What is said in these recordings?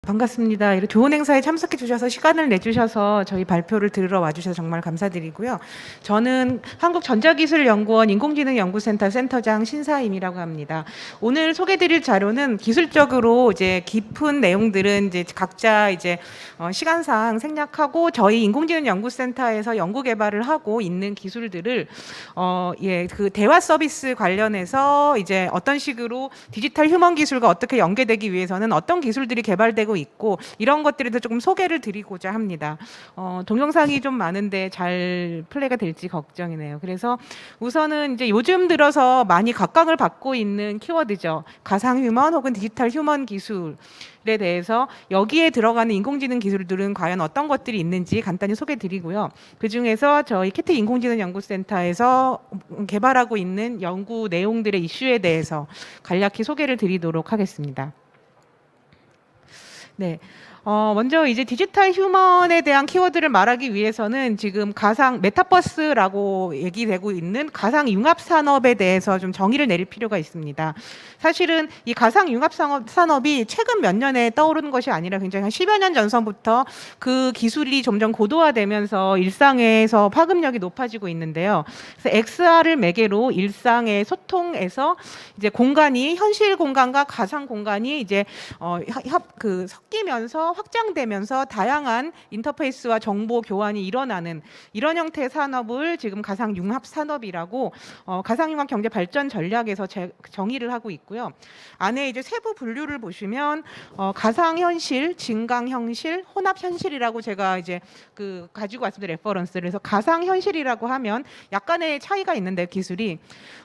반갑습니다. 이렇게 좋은 행사에 참석해 주셔서 시간을 내주셔서 저희 발표를 들으러 와주셔서 정말 감사드리고요. 저는 한국전자기술연구원 인공지능연구센터 센터장 신사임이라고 합니다. 오늘 소개드릴 자료는 기술적으로 이제 깊은 내용들은 이제 각자 이제 시간상 생략하고 저희 인공지능연구센터에서 연구 개발을 하고 있는 기술들을 그 대화 서비스 관련해서 이제 어떤 식으로 디지털 휴먼 기술과 어떻게 연계되기 위해서는 어떤 기술들이 개발되고 있고 이런 것들에 대해서 조금 소개를 드리고자 합니다. 동영상이 좀 많은데 잘 플레이가 될지 걱정이네요. 그래서 우선은 이제 요즘 들어서 많이 각광을 받고 있는 키워드죠. 가상 휴먼 혹은 디지털 휴먼 기술에 대해서 여기에 들어가는 인공지능 기술들은 과연 어떤 것들이 있는지 간단히 소개 드리고요. 그 중에서 저희 캐트 인공지능연구센터에서 개발하고 있는 연구 내용들의 이슈에 대해서 간략히 소개를 드리도록 하겠습니다. 네. 먼저 이제 디지털 휴먼에 대한 키워드를 말하기 위해서는 지금 가상 메타버스라고 얘기되고 있는 가상 융합 산업에 대해서 좀 정의를 내릴 필요가 있습니다. 사실은 이 가상 융합 산업이 최근 몇 년에 떠오르는 것이 아니라 굉장히 한 10여 년 전서부터 그 기술이 점점 고도화되면서 일상에서 파급력이 높아지고 있는데요. 그래서 XR을 매개로 일상의 소통에서 이제 공간이 현실 공간과 가상 공간이 이제 섞이면서 확장되면서 다양한 인터페이스와 정보 교환이 일어나는 이런 형태의 산업을 지금 가상 융합 산업이라고 가상 융합 경제 발전 전략에서 정의를 하고 있고요. 안에 이제 세부 분류를 보시면 가상 현실, 증강 현실, 혼합 현실이라고 제가 이제 가지고 왔습니다. 레퍼런스를. 그래서 가상 현실이라고 하면 약간의 차이가 있는데 기술이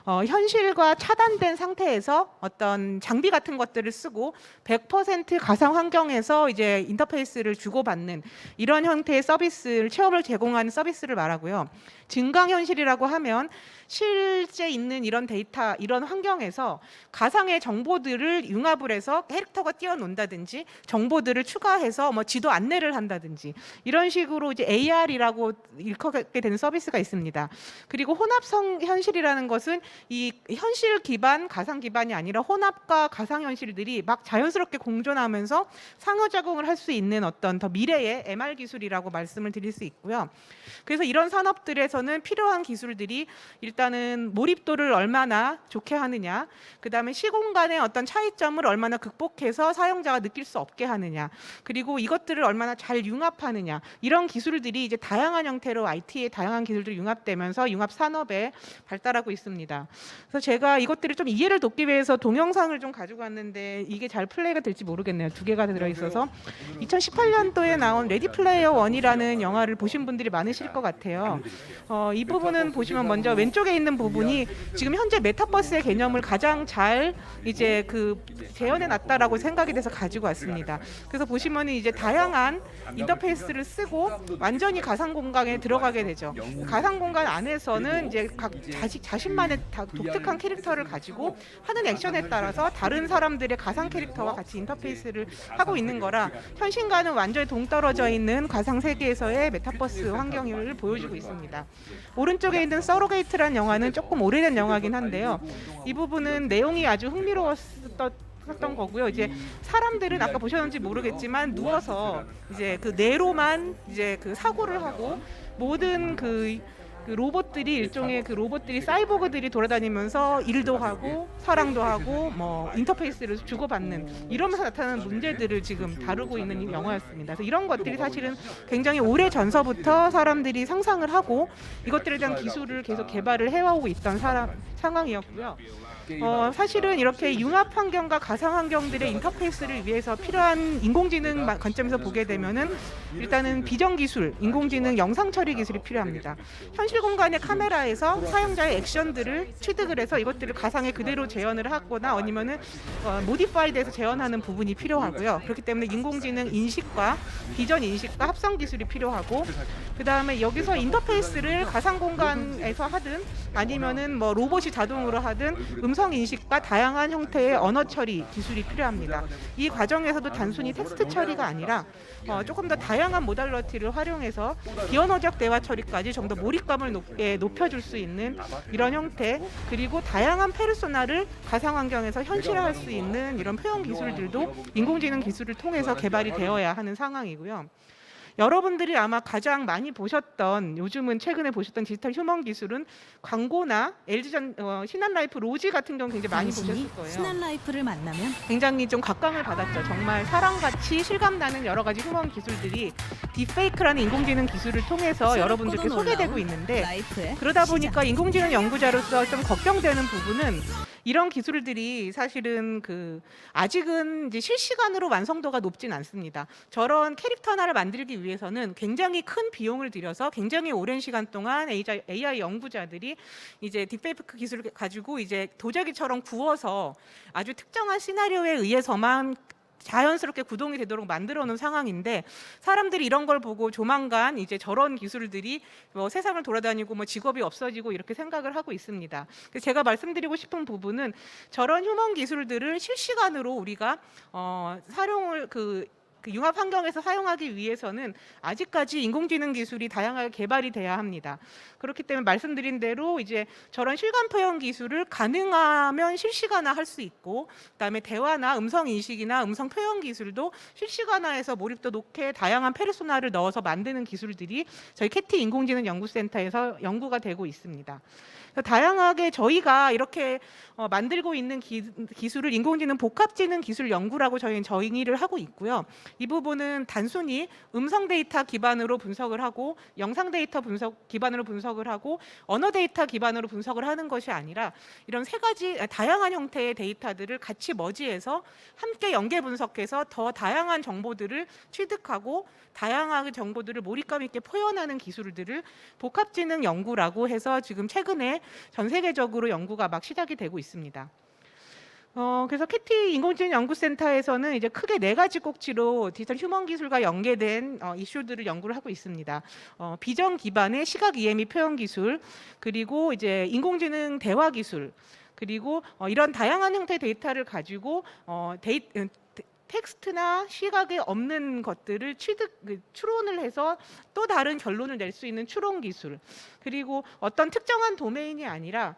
현실과 차단된 상태에서 어떤 장비 같은 것들을 쓰고 100% 가상 환경에서 이제 인터페이스를 주고받는 이런 형태의 서비스를 체험을 제공하는 서비스를 말하고요. 증강현실이라고 하면 실제 있는 이런 데이터, 이런 환경에서 가상의 정보들을 융합을 해서 캐릭터가 뛰어논다든지 정보들을 추가해서 뭐 지도 안내를 한다든지 이런 식으로 이제 AR이라고 일컫게 되는 서비스가 있습니다. 그리고 혼합성 현실이라는 것은 이 현실 기반, 가상 기반이 아니라 혼합과 가상 현실들이 막 자연스럽게 공존하면서 상호작용을 할 수 있는 어떤 더 미래의 MR 기술이라고 말씀을 드릴 수 있고요. 그래서 이런 산업들에서는 필요한 기술들이 일단은 몰입도를 얼마나 좋게 하느냐, 그 다음에 시공간의 어떤 차이점을 얼마나 극복해서 사용자가 느낄 수 없게 하느냐, 그리고 이것들을 얼마나 잘 융합하느냐, 이런 기술들이 이제 다양한 형태로 IT의 다양한 기술들이 융합되면서 융합 산업에 발달하고 있습니다. 그래서 제가 이것들을 좀 이해를 돕기 위해서 동영상을 좀 가지고 왔는데 이게 잘 플레이가 될지 모르겠네요. 두 개가 들어있어서 2018년도에 나온 레디 플레이어 원이라는 영화를 보신 분들이 많으실 것 같아요. 이 부분은 보시면 먼저 왼쪽에 있는 부분이 지금 현재 메타버스의 개념을 가장 잘 이제 재현해 놨다라고 생각이 돼서 가지고 왔습니다. 그래서 보시면 이제 다양한 인터페이스를 쓰고 완전히 가상 공간에 들어가게 되죠. 가상 공간 안에서는 이제 각 자신만의 독특한 캐릭터를 가지고 하는 액션에 따라서 다른 사람들의 가상 캐릭터와 같이 인터페이스를 하고 있는 거라 현실과는 완전히 동떨어져 있는 가상 세계에서의 메타버스 환경을 보여주고 있습니다. 오른쪽에 있는 서로게이트라는 영화는 조금 오래된 영화긴 한데요. 이 부분은 내용이 아주 흥미로웠던 거고요. 이제 사람들은 아까 보셨는지 모르겠지만 누워서 이제 뇌로만 이제 사고를 하고 모든 로봇들이 일종의 로봇들이 사이보그들이 돌아다니면서 일도 하고 사랑도 하고 뭐 인터페이스를 주고받는 이러면서 나타나는 문제들을 지금 다루고 있는 영화였습니다. 그래서 이런 것들이 사실은 굉장히 오래 전서부터 사람들이 상상을 하고 이것들에 대한 기술을 계속 개발을 해오고 있던 상황이었고요. 사실은 이렇게 융합 환경과 가상 환경들의 인터페이스를 위해서 필요한 인공지능 관점에서 보게 되면은 일단은 비전 기술, 인공지능 영상 처리 기술이 필요합니다. 현실 공간의 카메라에서 사용자의 액션들을 취득을 해서 이것들을 가상에 그대로 재현을 하거나 아니면은 모디파이드해서 재현하는 부분이 필요하고요. 그렇기 때문에 인공지능 인식과 비전 인식과 합성 기술이 필요하고 그 다음에 여기서 인터페이스를 가상 공간에서 하든 아니면은 뭐 로봇이 자동으로 하든 음성 인식과 다양한 형태의 언어 처리 기술이 필요합니다. 이 과정에서도 단순히 텍스트 처리가 아니라 조금 더 다양한 모달러티를 활용해서 비언어적 대화 처리까지 좀 더 몰입감을 효율성을 높여줄 수 있는 이런 형태, 그리고 다양한 페르소나를 가상 환경에서 현실화할 수 있는 이런 표현 기술들도 인공지능 기술을 통해서 개발이 되어야 하는 상황이고요. 여러분들이 아마 가장 많이 보셨던, 요즘은 최근에 보셨던 디지털 휴먼 기술은 광고나 LG전 신한라이프 로지 같은 경우 굉장히 많이 보셨을 거예요. 신한라이프를 만나면 굉장히 좀 각광을 받았죠. 정말 사람같이 실감나는 여러 가지 휴먼 기술들이 딥페이크라는 인공지능 기술을 통해서 여러분들께 소개되고 있는데, 그러다 보니까 인공지능 연구자로서 좀 걱정되는 부분은 이런 기술들이 사실은 아직은 이제 실시간으로 완성도가 높진 않습니다. 저런 캐릭터 하나를 만들기 위해서는 굉장히 큰 비용을 들여서 굉장히 오랜 시간 동안 AI 연구자들이 이제 딥페이크 기술을 가지고 이제 도자기처럼 구워서 아주 특정한 시나리오에 의해서만 자연스럽게 구동이 되도록 만들어 놓은 상황인데, 사람들이 이런 걸 보고 조만간 이제 저런 기술들이 세상을 돌아다니고 직업이 없어지고 이렇게 생각을 하고 있습니다. 그래서 제가 말씀드리고 싶은 부분은 저런 휴먼 기술들을 실시간으로 우리가 사용을 융합 환경에서 사용하기 위해서는 아직까지 인공지능 기술이 다양하게 개발이 돼야 합니다. 그렇기 때문에 말씀드린 대로 이제 저런 실감 표현 기술을 가능하면 실시간화할 수 있고, 그다음에 대화나 음성 인식이나 음성 표현 기술도 실시간화해서 몰입도 높게 다양한 페르소나를 넣어서 만드는 기술들이 저희 캐티 인공지능 연구센터에서 연구가 되고 있습니다. 다양하게 저희가 이렇게 만들고 있는 기술을 인공지능 복합지능 기술 연구라고 저희는 정의를 하고 있고요. 이 부분은 단순히 음성 데이터 기반으로 분석을 하고, 영상 데이터 기반으로 분석을 하고, 언어 데이터 기반으로 분석을 하는 것이 아니라 이런 세 가지 다양한 형태의 데이터들을 같이 머지해서 함께 연계 분석해서 더 다양한 정보들을 취득하고 다양한 정보들을 몰입감 있게 표현하는 기술들을 복합지능 연구라고 해서 지금 최근에 전 세계적으로 연구가 막 시작이 되고 있습니다. 그래서 캐티 인공지능 연구센터에서는 이제 크게 4가지 꼭지로 디지털 휴먼 기술과 연계된 이슈들을 연구를 하고 있습니다. 비전 기반의 시각 이해 및 표현 기술, 그리고 이제 인공지능 대화 기술, 그리고 이런 다양한 형태의 데이터를 가지고 텍스트나 시각에 없는 것들을 추론을 해서 또 다른 결론을 낼 수 있는 추론 기술, 그리고 어떤 특정한 도메인이 아니라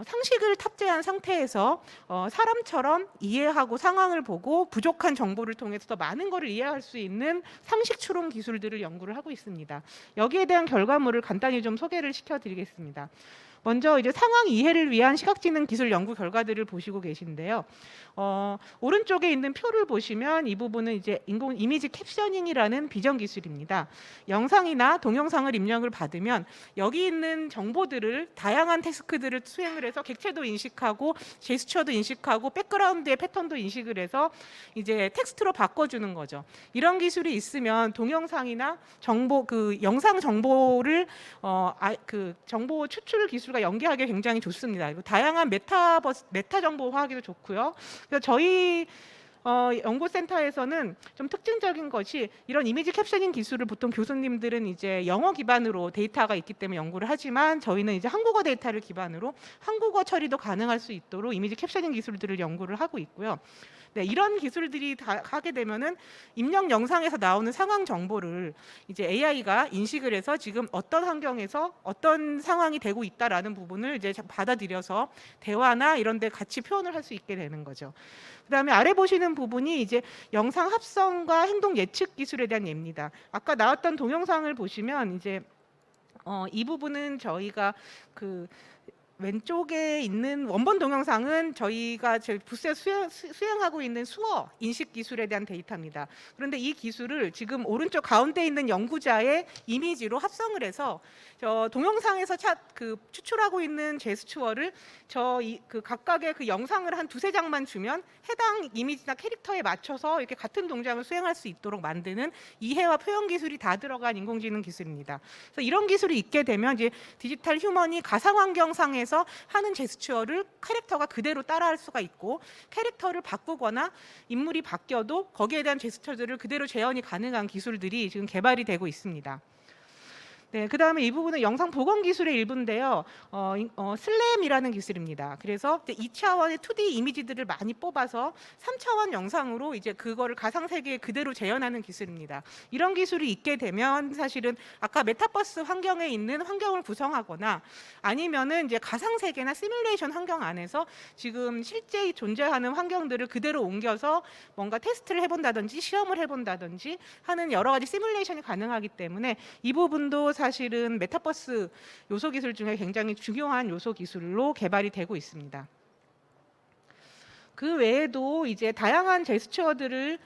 상식을 탑재한 상태에서 사람처럼 이해하고 상황을 보고 부족한 정보를 통해서 더 많은 것을 이해할 수 있는 상식 추론 기술들을 연구를 하고 있습니다. 여기에 대한 결과물을 간단히 좀 소개를 시켜드리겠습니다. 먼저 이제 상황 이해를 위한 시각지능 기술 연구 결과들을 보시고 계신데요. 오른쪽에 있는 표를 보시면 이 부분은 이제 인공 이미지 캡셔닝이라는 비전 기술입니다. 영상이나 동영상을 입력을 받으면 여기 있는 정보들을 다양한 태스크들을 수행을 해서 객체도 인식하고 제스처도 인식하고 백그라운드의 패턴도 인식을 해서 이제 텍스트로 바꿔주는 거죠. 이런 기술이 있으면 동영상이나 영상 정보를 정보 추출 기술과 연계하기 굉장히 좋습니다. 다양한 메타 정보 화하기도 좋고요. 그래서 저희 연구센터에서는 좀 특징적인 것이 이런 이미지 캡셔닝 기술을 보통 교수님들은 이제 영어 기반으로 데이터가 있기 때문에 연구를 하지만, 저희는 이제 한국어 데이터를 기반으로 한국어 처리도 가능할 수 있도록 이미지 캡셔닝 기술들을 연구를 하고 있고요. 네, 이런 기술들이 다 하게 되면은 입력 영상에서 나오는 상황 정보를 이제 AI가 인식을 해서 지금 어떤 환경에서 어떤 상황이 되고 있다라는 부분을 이제 받아들여서 대화나 이런 데 같이 표현을 할 수 있게 되는 거죠. 그다음에 아래 보시는 부분이 이제 영상 합성과 행동 예측 기술에 대한 예입니다. 아까 나왔던 동영상을 보시면 이제 이 부분은 저희가 왼쪽에 있는 원본 동영상은 저희가 저희 부스에 수행하고 있는 수어 인식 기술에 대한 데이터입니다. 그런데 이 기술을 지금 오른쪽 가운데 있는 연구자의 이미지로 합성을 해서 동영상에서 추출하고 있는 제스처를 각각의 영상을 한 2-3장만 주면 해당 이미지나 캐릭터에 맞춰서 이렇게 같은 동작을 수행할 수 있도록 만드는 이해와 표현 기술이 다 들어간 인공지능 기술입니다. 그래서 이런 기술이 있게 되면 이제 디지털 휴먼이 가상 환경상에서 하는 제스처를 캐릭터가 그대로 따라할 수가 있고, 캐릭터를 바꾸거나 인물이 바뀌어도 거기에 대한 제스처들을 그대로 재현이 가능한 기술들이 지금 개발이 되고 있습니다. 네, 그다음에 이 부분은 영상 복원 기술의 일부인데요. 슬램이라는 기술입니다. 그래서 이제 2차원의 2D 이미지들을 많이 뽑아서 3차원 영상으로 이제 그거를 가상 세계에 그대로 재현하는 기술입니다. 이런 기술이 있게 되면 사실은 아까 메타버스 환경에 있는 환경을 구성하거나 아니면은 이제 가상 세계나 시뮬레이션 환경 안에서 지금 실제 존재하는 환경들을 그대로 옮겨서 뭔가 테스트를 해본다든지 시험을 해본다든지 하는 여러 가지 시뮬레이션이 가능하기 때문에 이 부분도 사실은 메타버스 요소 기술 중에 굉장히 중요한 요소 기술로 개발이 되고 있습니다. 그 외에도 이제 다양한 제스처들을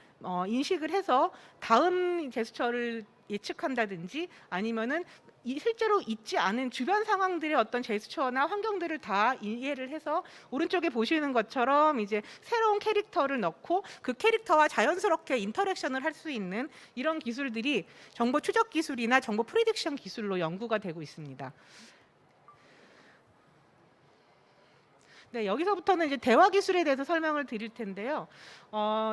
인식을 해서 다음 제스처를 예측한다든지 아니면은 실제로 있지 않은 주변 상황들의 어떤 제스처나 환경들을 다 이해를 해서 오른쪽에 보시는 것처럼 이제 새로운 캐릭터를 넣고 그 캐릭터와 자연스럽게 인터랙션을 할 수 있는 이런 기술들이 정보 추적 기술이나 정보 프리딕션 기술로 연구가 되고 있습니다. 네, 여기서부터는 이제 대화 기술에 대해서 설명을 드릴 텐데요.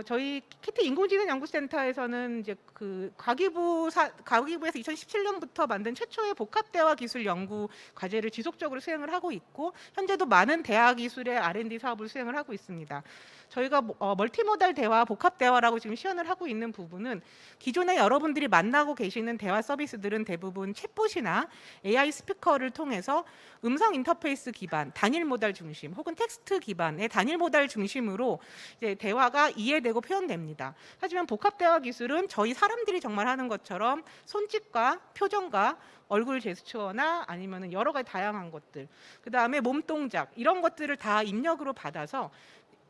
저희 키트 인공지능 연구센터에서는 이제 그 과기부에서 2017년부터 만든 최초의 복합 대화 기술 연구 과제를 지속적으로 수행을 하고 있고 현재도 많은 대화 기술의 R&D 사업을 수행을 하고 있습니다. 저희가 멀티모달 대화, 복합 대화라고 지금 시연을 하고 있는 부분은 기존에 여러분들이 만나고 계시는 대화 서비스들은 대부분 챗봇이나 AI 스피커를 통해서 음성 인터페이스 기반, 단일 모달 중심 혹은 텍스트 기반의 단일 모달 중심으로 이제 대화가 이해되고 표현됩니다. 하지만 복합 대화 기술은 저희 사람들이 정말 하는 것처럼 손짓과 표정과 얼굴 제스처나 아니면 여러 가지 다양한 것들, 그 다음에 몸 동작 이런 것들을 다 입력으로 받아서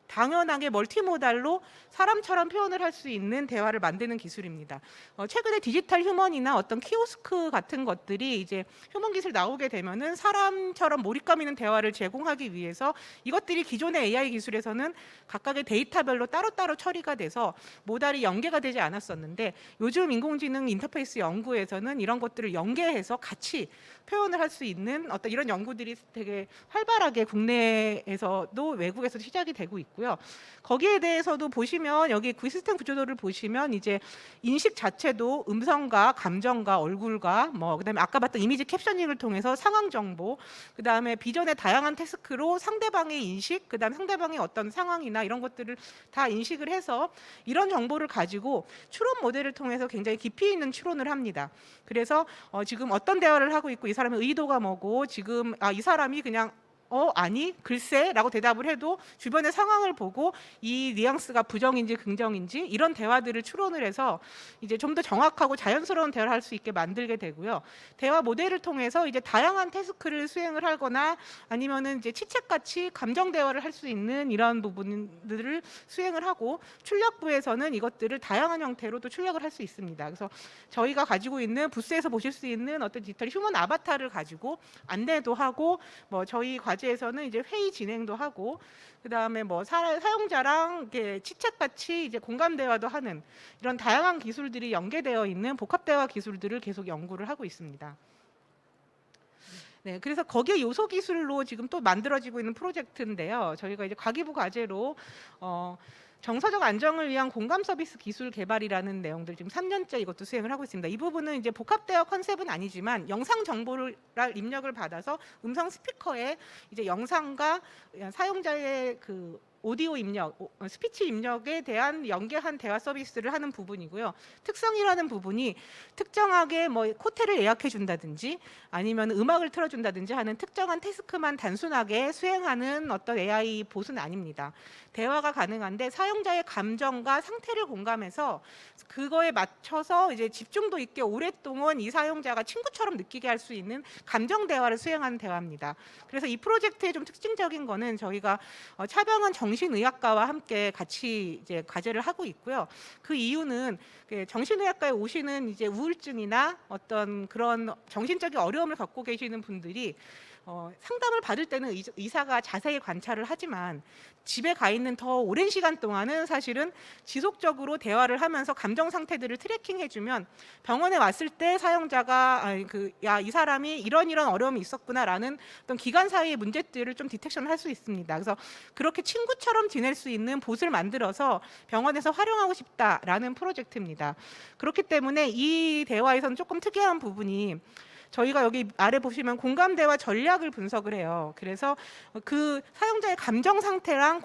당연하게 멀티모달로 사람처럼 표현을 할 수 있는 대화를 만드는 기술입니다. 최근에 디지털 휴먼이나 어떤 키오스크 같은 것들이 이제 휴먼 기술 나오게 되면은 사람처럼 몰입감 있는 대화를 제공하기 위해서 이것들이 기존의 AI 기술에서는 각각의 데이터별로 따로따로 처리가 돼서 모달이 연계가 되지 않았었는데 요즘 인공지능 인터페이스 연구에서는 이런 것들을 연계해서 같이 표현을 할 수 있는 어떤 이런 연구들이 되게 활발하게 국내에서도 외국에서도 시작이 되고 있고요. 거기에 대해서도 보시면 여기 시스템 구조도를 보시면 이제 인식 자체도 음성과 감정과 얼굴과 그다음에 아까 봤던 이미지 캡셔닝을 통해서 상황 정보, 그다음에 비전의 다양한 태스크로 상대방의 인식, 그다음 상대방의 어떤 상황이나 이런 것들을 다 인식을 해서 이런 정보를 가지고 추론 모델을 통해서 굉장히 깊이 있는 추론을 합니다. 그래서 지금 어떤 대화를 하고 있고 이 사람의 의도가 뭐고 지금 이 사람이 그냥 아니 글쎄 라고 대답을 해도 주변의 상황을 보고 이 뉘앙스가 부정인지 긍정인지 이런 대화들을 추론을 해서 이제 좀 더 정확하고 자연스러운 대화를 할 수 있게 만들게 되고요. 대화 모델을 통해서 이제 다양한 태스크를 수행을 하거나 아니면은 이제 치챗같이 감정 대화를 할 수 있는 이런 부분들을 수행을 하고 출력부에서는 이것들을 다양한 형태로 또 출력을 할 수 있습니다. 그래서 저희가 가지고 있는 부스에서 보실 수 있는 어떤 디지털 휴먼 아바타를 가지고 안내도 하고 저희 과제에서는 이제 회의 진행도 하고 그다음에 사용자랑 이렇게 치챗같이 이제 공감 대화도 하는 이런 다양한 기술들이 연계되어 있는 복합 대화 기술들을 계속 연구를 하고 있습니다. 네, 그래서 거기에 요소 기술로 지금 또 만들어지고 있는 프로젝트인데요. 저희가 이제 과기부 과제로 정서적 안정을 위한 공감 서비스 기술 개발이라는 내용들 지금 3년째 이것도 수행을 하고 있습니다. 이 부분은 이제 복합 대화 컨셉은 아니지만 영상 정보를 입력을 받아서 음성 스피커에 이제 영상과 사용자의 그 오디오 입력, 스피치 입력에 대한 연계한 대화 서비스를 하는 부분이고요. 특성이라는 부분이 특정하게 호텔을 예약해 준다든지 아니면 음악을 틀어준다든지 하는 특정한 태스크만 단순하게 수행하는 어떤 AI 봇은 아닙니다. 대화가 가능한데 사용자의 감정과 상태를 공감해서 그거에 맞춰서 이제 집중도 있게 오랫동안 이 사용자가 친구처럼 느끼게 할 수 있는 감정 대화를 수행하는 대화입니다. 그래서 이 프로젝트의 좀 특징적인 거는 저희가 차병원 정신의학과와 함께 같이 이제 과제를 하고 있고요. 그 이유는 정신의학과에 오시는 이제 우울증이나 어떤 그런 정신적인 어려움을 갖고 계시는 분들이 상담을 받을 때는 의사가 자세히 관찰을 하지만 집에 가 있는 더 오랜 시간 동안은 사실은 지속적으로 대화를 하면서 감정 상태들을 트래킹해주면 병원에 왔을 때 사용자가 이 사람이 이런 어려움이 있었구나라는 어떤 기간 사이의 문제들을 좀 디텍션을 할 수 있습니다. 그래서 그렇게 친구처럼 지낼 수 있는 봇을 만들어서 병원에서 활용하고 싶다라는 프로젝트입니다. 그렇기 때문에 이 대화에서는 조금 특이한 부분이 저희가 여기 아래 보시면 공감 대화 전략을 분석을 해요. 그래서 그 사용자의 감정 상태랑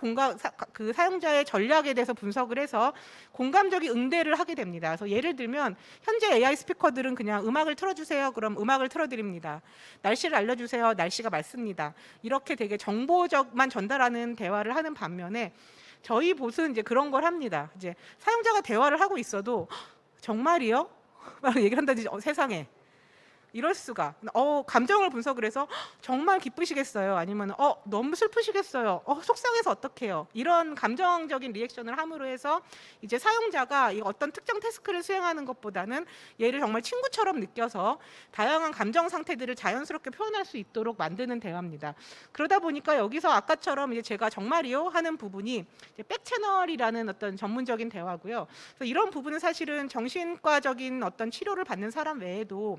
그 사용자의 전략에 대해서 분석을 해서 공감적인 응대를 하게 됩니다. 그래서 예를 들면 현재 AI 스피커들은 그냥 음악을 틀어주세요. 그럼 음악을 틀어드립니다. 날씨를 알려주세요. 날씨가 맑습니다. 이렇게 되게 정보적만 전달하는 대화를 하는 반면에 저희 봇은 이제 그런 걸 합니다. 이제 사용자가 대화를 하고 있어도 정말이요? 막 얘기를 한다든지 세상에 이럴 수가. 감정을 분석을 해서 정말 기쁘시겠어요. 아니면 너무 슬프시겠어요. 속상해서 어떡해요. 이런 감정적인 리액션을 함으로 해서 이제 사용자가 이 어떤 특정 태스크를 수행하는 것보다는 얘를 정말 친구처럼 느껴서 다양한 감정 상태들을 자연스럽게 표현할 수 있도록 만드는 대화입니다. 그러다 보니까 여기서 아까처럼 이제 제가 정말이요 하는 부분이 이제 백채널이라는 어떤 전문적인 대화고요. 그래서 이런 부분은 사실은 정신과적인 어떤 치료를 받는 사람 외에도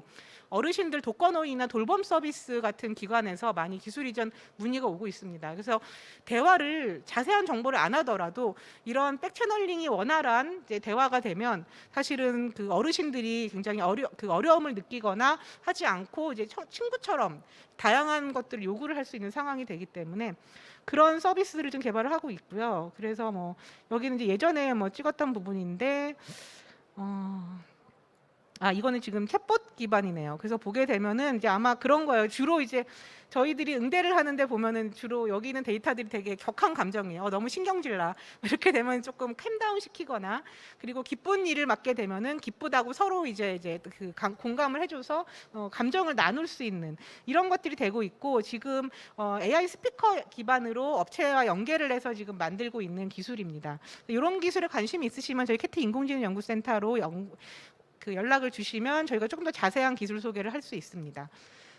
어르신들 독거노인이나 돌봄 서비스 같은 기관에서 많이 기술 이전 문의가 오고 있습니다. 그래서 대화를 자세한 정보를 안 하더라도 이런 백채널링이 원활한 이제 대화가 되면 사실은 그 어르신들이 굉장히 어려움을 느끼거나 하지 않고 이제 친구처럼 다양한 것들을 요구를 할 수 있는 상황이 되기 때문에 그런 서비스를 좀 개발을 하고 있고요. 그래서 뭐 여기는 이제 예전에 뭐 찍었던 부분인데 이거는 지금 챗봇 기반이네요. 그래서 보게 되면은 이제 아마 그런 거예요. 주로 이제 저희들이 응대를 하는데 보면은 주로 여기 있는 데이터들이 되게 격한 감정이에요. 너무 신경질나. 이렇게 되면 조금 캠다운 시키거나, 그리고 기쁜 일을 맡게 되면은 기쁘다고 서로 이제 공감을 해줘서 감정을 나눌 수 있는 이런 것들이 되고 있고, 지금 AI 스피커 기반으로 업체와 연계를 해서 지금 만들고 있는 기술입니다. 이런 기술에 관심이 있으시면 저희 캐트 인공지능 연구센터로 연락을 주시면 저희가 조금 더 자세한 기술 소개를 할 수 있습니다.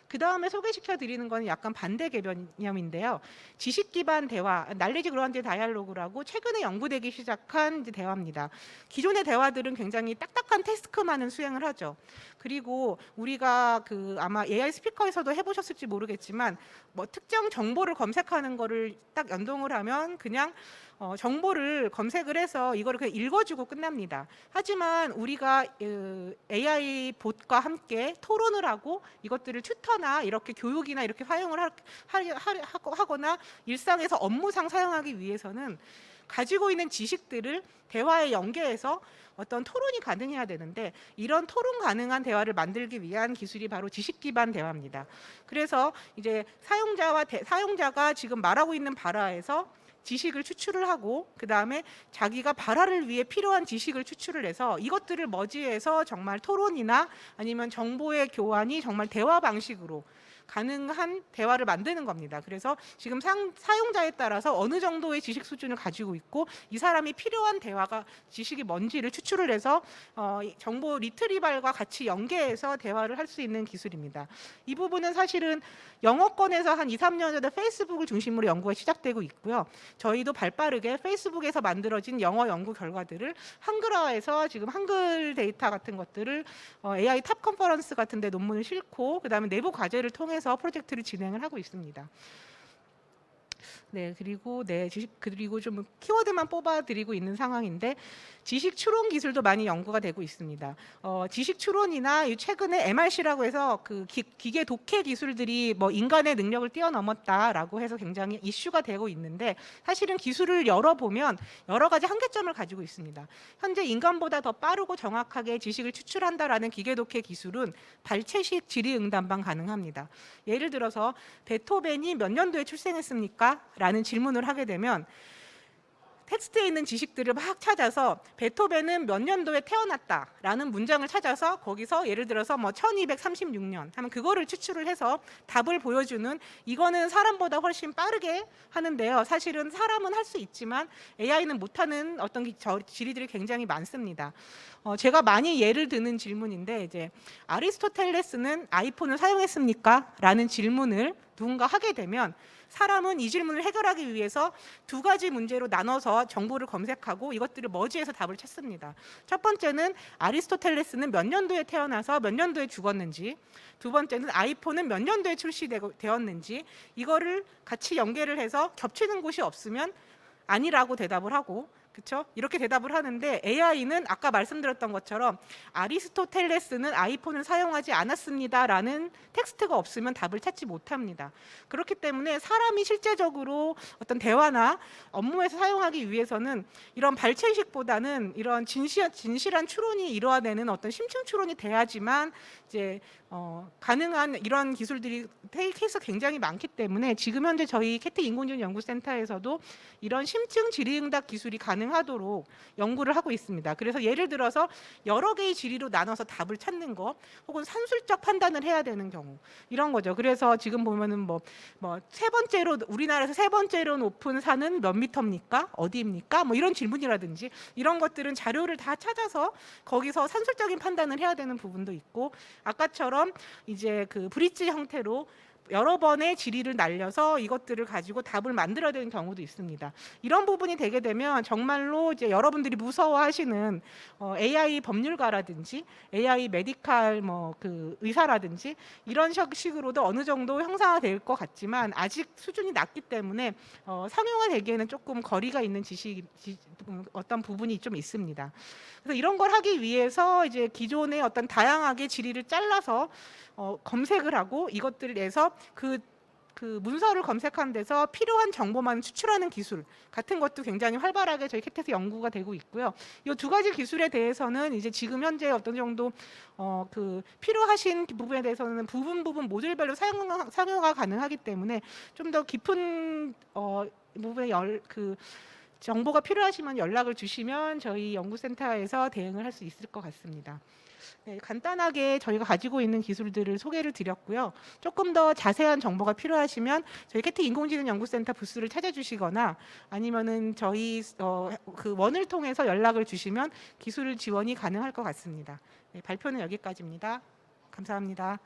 그 다음에 소개시켜 드리는 건 약간 반대 개념인데요. 지식 기반 대화, 날리지 그라운드 다이얼로그라고 최근에 연구되기 시작한 이제 대화입니다. 기존의 대화들은 굉장히 딱딱한 태스크만을 수행을 하죠. 그리고 우리가 아마 AI 스피커에서도 해보셨을지 모르겠지만 뭐 특정 정보를 검색하는 거를 딱 연동을 하면 그냥 정보를 검색을 해서 이거를 그냥 읽어주고 끝납니다. 하지만 우리가 AI 봇과 함께 토론을 하고 이것들을 튜터나 이렇게 교육이나 이렇게 활용을 하거나 일상에서 업무상 사용하기 위해서는 가지고 있는 지식들을 대화에 연계해서 어떤 토론이 가능해야 되는데, 이런 토론 가능한 대화를 만들기 위한 기술이 바로 지식 기반 대화입니다. 그래서 이제 사용자가 지금 말하고 있는 발화에서 지식을 추출을 하고, 그 다음에 자기가 발화를 위해 필요한 지식을 추출을 해서 이것들을 머지해서 정말 토론이나 아니면 정보의 교환이 정말 대화 방식으로 가능한 대화를 만드는 겁니다. 그래서 지금 사용자에 따라서 어느 정도의 지식 수준을 가지고 있고 이 사람이 필요한 대화가 지식이 뭔지를 추출을 해서 정보 리트리발과 같이 연계해서 대화를 할 수 있는 기술입니다. 이 부분은 사실은 영어권에서 한 2, 3년 전에 페이스북을 중심으로 연구가 시작되고 있고요. 저희도 발빠르게 페이스북에서 만들어진 영어 연구 결과들을 한글화해서 지금 한글 데이터 같은 것들을 AI 탑 컨퍼런스 같은 데 논문을 싣고 그다음에 내부 과제를 통해서 프로젝트를 진행을 하고 있습니다. 네, 그리고 좀 키워드만 뽑아드리고 있는 상황인데, 지식 추론 기술도 많이 연구가 되고 있습니다. 지식 추론이나 최근에 MRC라고 해서 그 기계 독해 기술들이 뭐 인간의 능력을 뛰어넘었다라고 해서 굉장히 이슈가 되고 있는데, 사실은 기술을 열어보면 여러 가지 한계점을 가지고 있습니다. 현재 인간보다 더 빠르고 정확하게 지식을 추출한다라는 기계 독해 기술은 발췌식 질의응답만 가능합니다. 예를 들어서 베토벤이 몇 년도에 출생했습니까? 라는 질문을 하게 되면 텍스트에 있는 지식들을 막 찾아서 베토벤은 몇 년도에 태어났다라는 문장을 찾아서 거기서 예를 들어서 뭐 1236년 하면 그거를 추출을 해서 답을 보여주는, 이거는 사람보다 훨씬 빠르게 하는데요. 사실은 사람은 할 수 있지만 AI는 못하는 어떤 질의들이 굉장히 많습니다. 제가 많이 예를 드는 질문인데, 이제 아리스토텔레스는 아이폰을 사용했습니까? 라는 질문을 누군가 하게 되면 사람은 이 질문을 해결하기 위해서 두 가지 문제로 나눠서 정보를 검색하고 이것들을 머지해서 답을 찾습니다. 첫 번째는 아리스토텔레스는 몇 년도에 태어나서 몇 년도에 죽었는지, 두 번째는 아이폰은 몇 년도에 출시되었는지, 이거를 같이 연계를 해서 겹치는 곳이 없으면 아니라고 대답을 하고, 그렇죠? 이렇게 대답을 하는데 AI는 아까 말씀드렸던 것처럼 아리스토텔레스는 아이폰을 사용하지 않았습니다라는 텍스트가 없으면 답을 찾지 못합니다. 그렇기 때문에 사람이 실제적으로 어떤 대화나 업무에서 사용하기 위해서는 이런 발췌식보다는 이런 진실한 추론이 이루어내는 어떤 심층 추론이 돼야지만 이제 가능한 이런 기술들이 케이스가 굉장히 많기 때문에 지금 현재 저희 캐트 인공지능 연구센터에서도 이런 심층 질의응답 기술이 가능하도록 연구를 하고 있습니다. 그래서 예를 들어서 여러 개의 질의로 나눠서 답을 찾는 거, 혹은 산술적 판단을 해야 되는 경우 이런 거죠. 그래서 지금 보면은 뭐 세 번째로 우리나라에서 세 번째로 높은 산은 몇 미터입니까? 어디입니까? 뭐 이런 질문이라든지 이런 것들은 자료를 다 찾아서 거기서 산술적인 판단을 해야 되는 부분도 있고, 아까처럼 이제 그 브릿지 형태로 여러 번의 질의를 날려서 이것들을 가지고 답을 만들어야 되는 경우도 있습니다. 이런 부분이 되게 되면 정말로 이제 여러분들이 무서워하시는 AI 법률가라든지 AI 메디칼 그 의사라든지 이런 식으로도 어느 정도 형상화될 것 같지만 아직 수준이 낮기 때문에 상용화되기에는 조금 거리가 있는 어떤 부분이 좀 있습니다. 그래서 이런 걸 하기 위해서 이제 기존의 어떤 다양하게 질의를 잘라서 검색을 하고 이것들을 내서 그 문서를 검색하는 데서 필요한 정보만 추출하는 기술 같은 것도 굉장히 활발하게 저희 캐트에서 연구가 되고 있고요. 이 두 가지 기술에 대해서는 이제 지금 현재 어떤 정도 그 필요하신 부분에 대해서는 부분 모듈별로 상용화 가능하기 때문에 좀 더 깊은 부분에 정보가 필요하시면 연락을 주시면 저희 연구센터에서 대응을 할 수 있을 것 같습니다. 네, 간단하게 저희가 가지고 있는 기술들을 소개를 드렸고요. 조금 더 자세한 정보가 필요하시면 저희 캐트 인공지능 연구센터 부스를 찾아주시거나 아니면은 저희 그 원을 통해서 연락을 주시면 기술 지원이 가능할 것 같습니다. 네, 발표는 여기까지입니다. 감사합니다.